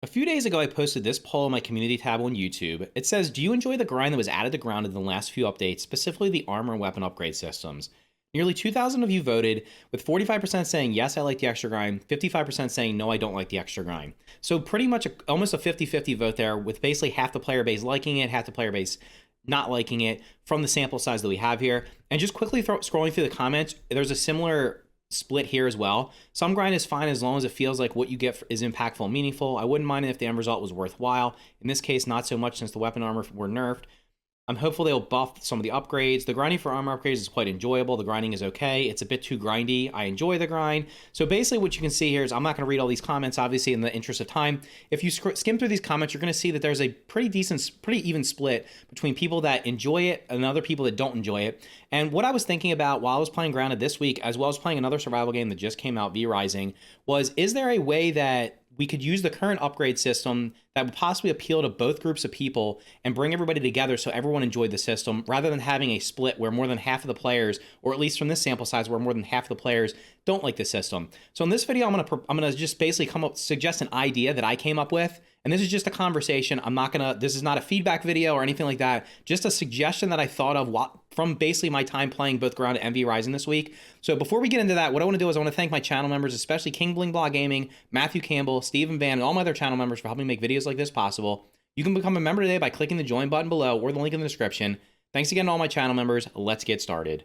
A few days ago, I posted this poll on my community tab on YouTube. It says, do you enjoy the grind that was added to Grounded in the last few updates, specifically the armor and weapon upgrade systems? Nearly 2,000 of you voted, with 45% saying, yes, I like the extra grind, 55% saying, no, I don't like the extra grind. So pretty much almost a 50-50 vote there, with basically half the player base liking it, half the player base not liking it from the sample size that we have here. And just quickly scrolling through the comments, there's a similar split here as well. Some grind is fine as long as it feels like what you get is impactful and meaningful. I wouldn't mind it if the end result was worthwhile. In this case, not so much since the weapon armor were nerfed. I'm hopeful they'll buff some of the upgrades. The grinding for armor upgrades is quite enjoyable. The grinding is okay. It's a bit too grindy. I enjoy the grind. So basically what you can see here is I'm not going to read all these comments, obviously, in the interest of time. If you skim through these comments, you're going to see that there's a pretty even split between people that enjoy it and other people that don't enjoy it. And what I was thinking about while I was playing Grounded this week, as well as playing another survival game that just came out, V-Rising, was, is there a way that we could use the current upgrade system that would possibly appeal to both groups of people and bring everybody together so everyone enjoyed the system, rather than having a split where more than half of the players, or at least from this sample size, where more than half of the players don't like the system. So in this video, I'm gonna just basically suggest an idea that I came up with. And this is just a conversation. This is not a feedback video or anything like that. Just a suggestion that I thought of from basically my time playing both Grounded and V-Rising this week. So before we get into that, what I want to do is I want to thank my channel members, especially King Bling Blog Gaming, Matthew Campbell, Stephen Van, and all my other channel members for helping make videos like this possible. You can become a member today by clicking the join button below or the link in the description. Thanks again to all my channel members. Let's get started.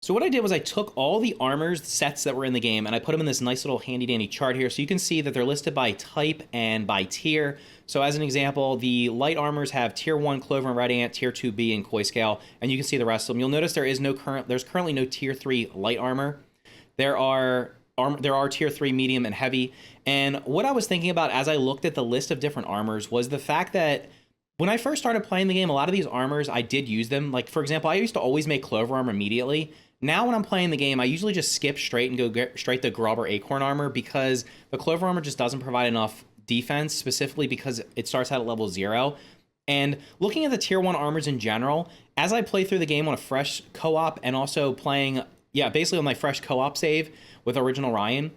So what I did was I took all the armors sets that were in the game and I put them in this nice little handy dandy chart here. So you can see that they're listed by type and by tier. So as an example, the light armors have tier 1 Clover and Red Ant, tier 2B and Koi Scale, and you can see the rest of them. You'll notice there's currently no tier 3 light armor. There are tier 3 medium and heavy. And what I was thinking about as I looked at the list of different armors was the fact that when I first started playing the game, a lot of these armors, I did use them. Like, for example, I used to always make Clover armor immediately. Now when I'm playing the game, I usually just skip straight and go get straight to Grub or Acorn armor, because the Clover armor just doesn't provide enough defense, specifically because it starts out at level 0. And looking at the tier 1 armors in general, as I play through the game on a fresh co-op and also playing, basically on my fresh co-op save with Original Ryan,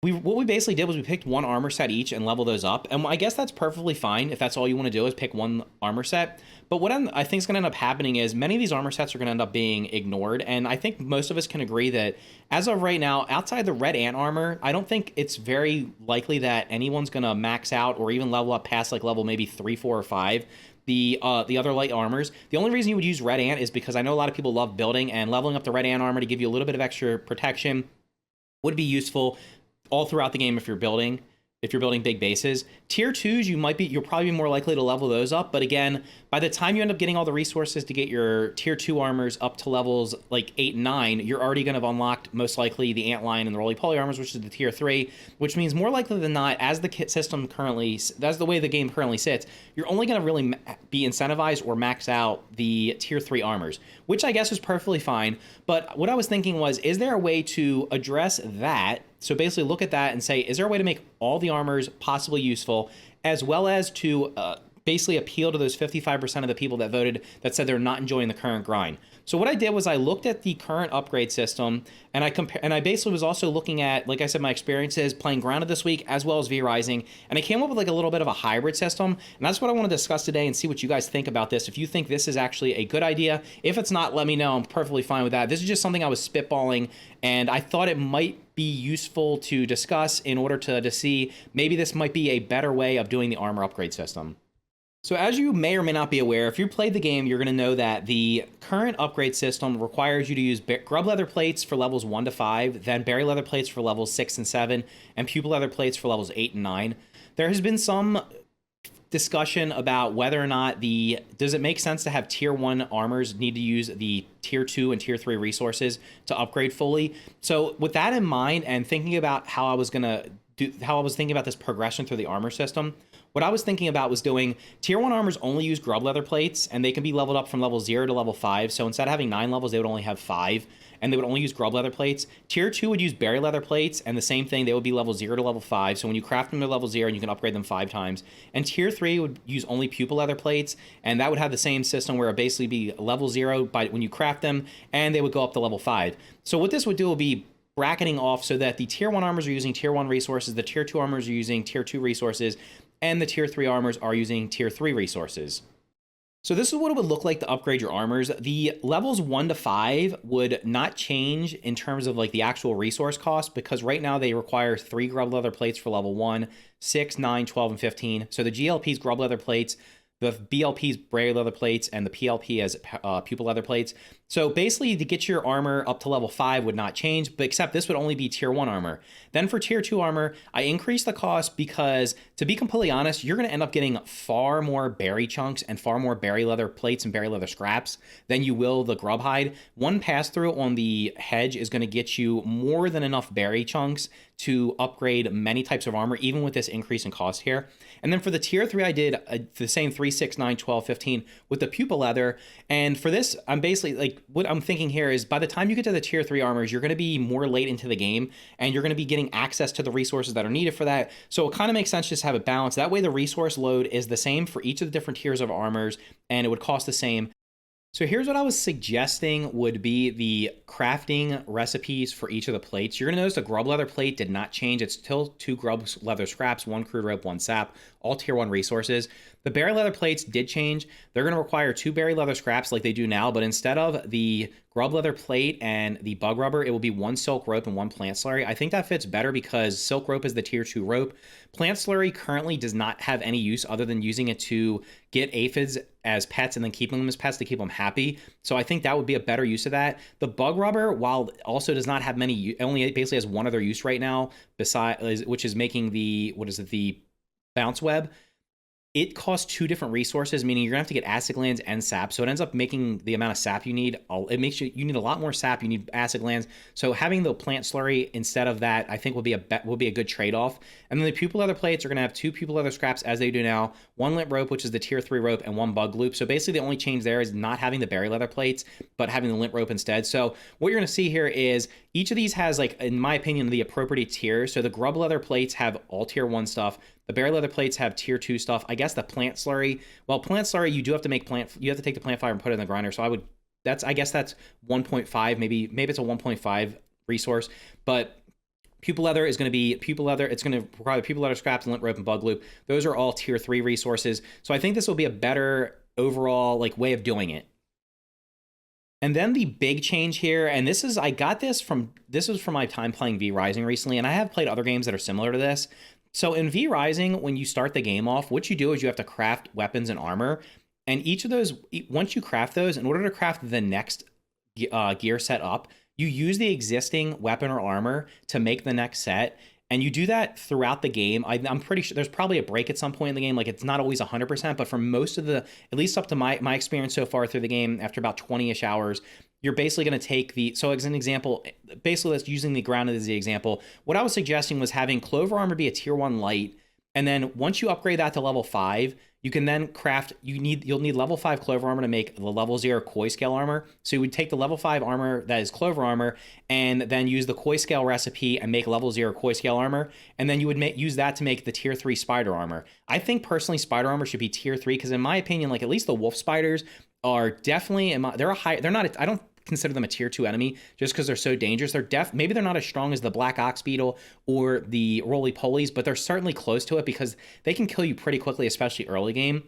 what we basically did was we picked one armor set each and level those up. And I guess that's perfectly fine if that's all you want to do is pick one armor set. But what I think is going to end up happening is many of these armor sets are going to end up being ignored. And I think most of us can agree that as of right now, outside the Red Ant armor, I don't think it's very likely that anyone's going to max out or even level up past like level maybe 3, 4, or 5. The other light armors. The only reason you would use Red Ant is because I know a lot of people love building, and leveling up the Red Ant armor to give you a little bit of extra protection would be useful all throughout the game if you're building big bases. Tier 2s, you'll probably be more likely to level those up, but again, by the time you end up getting all the resources to get your tier 2 armors up to levels like 8 and 9, you're already going to have unlocked most likely the Antlion and the Roly-Poly armors, which is the tier 3, which means more likely than not, as the kit system that's the way the game currently sits, you're only going to really be incentivized or max out the tier 3 armors, which I guess is perfectly fine. But what I was thinking was, is there a way to address that? So basically look at that and say, is there a way to make all the armors possibly useful, as well as to basically appeal to those 55% of the people that voted that said they're not enjoying the current grind? So what I did was I looked at the current upgrade system, and I basically was also looking at, like I said, my experiences playing Grounded this week as well as V-Rising, and I came up with like a little bit of a hybrid system, and that's what I want to discuss today and see what you guys think about this. If you think this is actually a good idea, if it's not, let me know. I'm perfectly fine with that. This is just something I was spitballing, and I thought it might be useful to discuss in order to see maybe this might be a better way of doing the armor upgrade system. So as you may or may not be aware, if you played the game, you're going to know that the current upgrade system requires you to use grub leather plates for levels 1 to 5, then berry leather plates for levels 6 and 7, and pupil leather plates for levels 8 and 9. There has been some discussion about whether or not does it make sense to have tier 1 armors need to use the tier 2 and tier 3 resources to upgrade fully. So with that in mind, and thinking about how I was thinking about this progression through the armor system, what I was thinking about was doing tier 1 armors only use grub leather plates, and they can be leveled up from level 0 to level 5. So instead of having 9 levels, they would only have 5, and they would only use grub leather plates. Tier 2 would use berry leather plates, and the same thing, they would be level 0 to level 5. So when you craft them to level 0, you can upgrade them 5 times. And tier 3 would use only pupil leather plates, and that would have the same system where it would basically be level 0 when you craft them, and they would go up to level 5. So what this would do would be bracketing off so that the tier 1 armors are using tier 1 resources, the tier 2 armors are using tier 2 resources, and the tier 3 armors are using tier 3 resources. So this is what it would look like to upgrade your armors. The levels 1 to 5 would not change in terms of like the actual resource cost, because right now they require 3 grub leather plates for level 1, 6, 9, 12, and 15. So the GLP's grub leather plates, the BLP's bray leather plates, and the PLP as pupil leather plates. So basically, to get your armor up to level 5 would not change, but except this would only be tier 1 armor. Then for tier 2 armor, I increased the cost because, to be completely honest, you're going to end up getting far more berry chunks and far more berry leather plates and berry leather scraps than you will the grub hide. One pass through on the hedge is going to get you more than enough berry chunks to upgrade many types of armor, even with this increase in cost here. And then for the tier 3, I did the same 3, 6, 9, 12, 15 with the pupil leather. And for this, I'm basically like, what I'm thinking here is by the time you get to the tier 3 armors, you're going to be more late into the game and you're going to be getting access to the resources that are needed for that. So it kind of makes sense just to have it balanced. That way the resource load is the same for each of the different tiers of armors and it would cost the same. So here's what I was suggesting would be the crafting recipes for each of the plates. You're going to notice the grub leather plate did not change. It's still 2 grub leather scraps, 1 crude rope, 1 sap, all tier 1 resources. The berry leather plates did change. They're going to require 2 berry leather scraps like they do now, but instead of the grub leather plate and the bug rubber, it will be 1 silk rope and 1 plant slurry. I think that fits better because silk rope is the tier 2 rope. Plant slurry currently does not have any use other than using it to get aphids as pets and then keeping them as pets to keep them happy. So I think that would be a better use of that. The bug rubber, while also does not have many, only basically has one other use right now, besides, which is making the, the bounce web. It costs 2 different resources, meaning you're gonna have to get acid glands and sap. So it ends up making the amount of sap you need. It makes you need a lot more sap. You need acid glands. So having the plant slurry instead of that, I think will be a good trade-off. And then the pupil leather plates are gonna have 2 pupil leather scraps as they do now, 1 lint rope, which is the tier 3 rope, and 1 bug loop. So basically the only change there is not having the berry leather plates, but having the lint rope instead. So what you're gonna see here is each of these has, like, in my opinion, the appropriate tiers. So the grub leather plates have all tier 1 stuff. The berry leather plates have tier 2 stuff. I guess the plant slurry, well, plant slurry, you do have to make you have to take the plant fiber and put it in the grinder. So I guess that's 1.5, maybe it's a 1.5 resource, but pupil leather is going to be pupil leather. It's going to require the pupil leather scraps, lint rope, and bug loop. Those are all tier 3 resources. So I think this will be a better overall way of doing it. And then the big change here, and this was from my time playing V Rising recently, and I have played other games that are similar to this. So in V Rising, when you start the game off, what you do is you have to craft weapons and armor. And each of those, once you craft those, in order to craft the next gear set up, you use the existing weapon or armor to make the next set. And you do that throughout the game. I'm pretty sure there's probably a break at some point in the game. Like, it's not always 100%, but for most of the, at least up to my experience so far through the game, after about 20-ish hours, you're basically going to take so as an example, basically that's using the grounded as the example. What I was suggesting was having Clover Armor be a tier 1 light. And then once you upgrade that to level 5, you can then craft, you'll need level 5 Clover Armor to make the level 0 Koi Scale Armor. So you would take the level 5 armor that is Clover Armor and then use the Koi Scale recipe and make level 0 Koi Scale Armor. And then you would use that to make the tier 3 Spider Armor. I think personally Spider Armor should be tier 3 because in my opinion, at least the wolf spiders are definitely, I don't consider them a tier 2 enemy just because they're so dangerous. Maybe they're not as strong as the black ox beetle or the roly-polies, but they're certainly close to it because they can kill you pretty quickly, especially early game.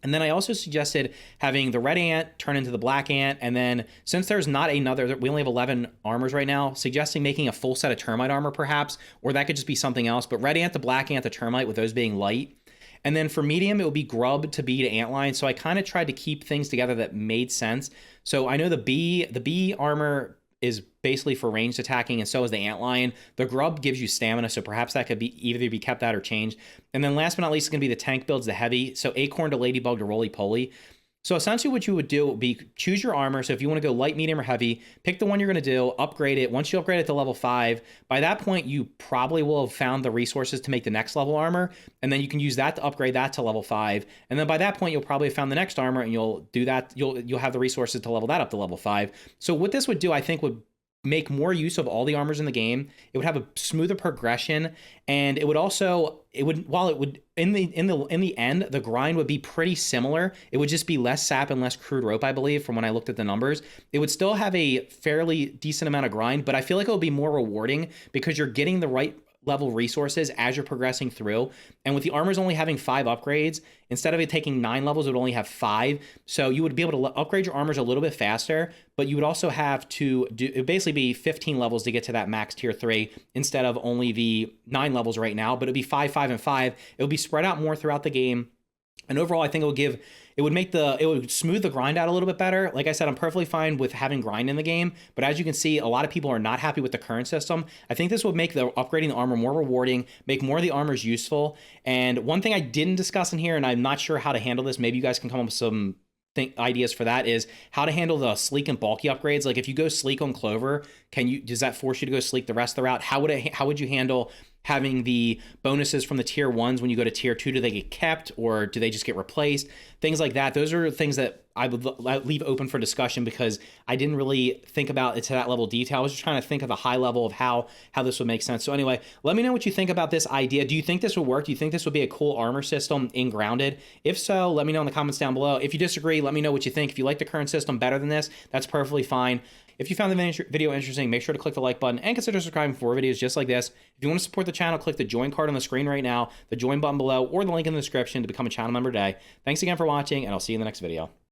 And then I also suggested having the red ant turn into the black ant, and then since there's not another, we only have 11 armors right now, suggesting making a full set of termite armor perhaps, or that could just be something else, but red ant, the black ant, the termite, with those being light. And then for medium, it would be grub to bee to antline. So I kind of tried to keep things together that made sense. So I know the bee armor is basically for ranged attacking, and so is the antlion. The grub gives you stamina, so perhaps that could be either be kept out or changed. And then last but not least, it's going to be the tank builds, the heavy. So acorn to ladybug to roly-poly. So essentially what you would do would be choose your armor. So if you want to go light, medium, or heavy, pick the one you're going to do, upgrade it. Once you upgrade it to level 5, by that point, you probably will have found the resources to make the next level armor. And then you can use that to upgrade that to level 5. And then by that point, you'll probably have found the next armor and you'll do that. You'll have the resources to level that up to level 5. So what this would do, I think, would make more use of all the armors in the game. It would have a smoother progression, and it would also, while it would in the end, the grind would be pretty similar. It would just be less sap and less crude rope, I believe, from when I looked at the numbers. It would still have a fairly decent amount of grind, but I feel like it would be more rewarding because you're getting the right level resources as you're progressing through. And with the armors only having 5 upgrades, instead of it taking 9 levels, it would only have 5. So you would be able to upgrade your armors a little bit faster, but you would also have to do, it would basically be 15 levels to get to that max tier 3 instead of only the 9 levels right now, but it'd be 5, 5, and 5. It would be spread out more throughout the game. And overall, I think it would smooth the grind out a little bit better. Like I said, I'm perfectly fine with having grind in the game, but as you can see, a lot of people are not happy with the current system. I think this would make the upgrading the armor more rewarding, make more of the armors useful. And one thing I didn't discuss in here, and I'm not sure how to handle this, maybe you guys can come up with some ideas for that, is how to handle the sleek and bulky upgrades. Like if you go sleek on Clover, does that force you to go sleek the rest of the route? How would you handle having the bonuses from the tier 1s when you go to tier 2? Do they get kept or do they just get replaced? Things like that. Those are things that I would leave open for discussion because I didn't really think about it to that level of detail. I was just trying to think of the high level of how this would make sense. So anyway, let me know what you think about this idea. Do you think this would work? Do you think this would be a cool armor system in Grounded? If so, let me know in the comments down below. If you disagree, let me know what you think. If you like the current system better than this, that's perfectly fine. If you found the video interesting, make sure to click the like button and consider subscribing for more videos just like this. If you want to support the channel, click the join card on the screen right now, the join button below, or the link in the description to become a channel member today. Thanks again for watching, and I'll see you in the next video.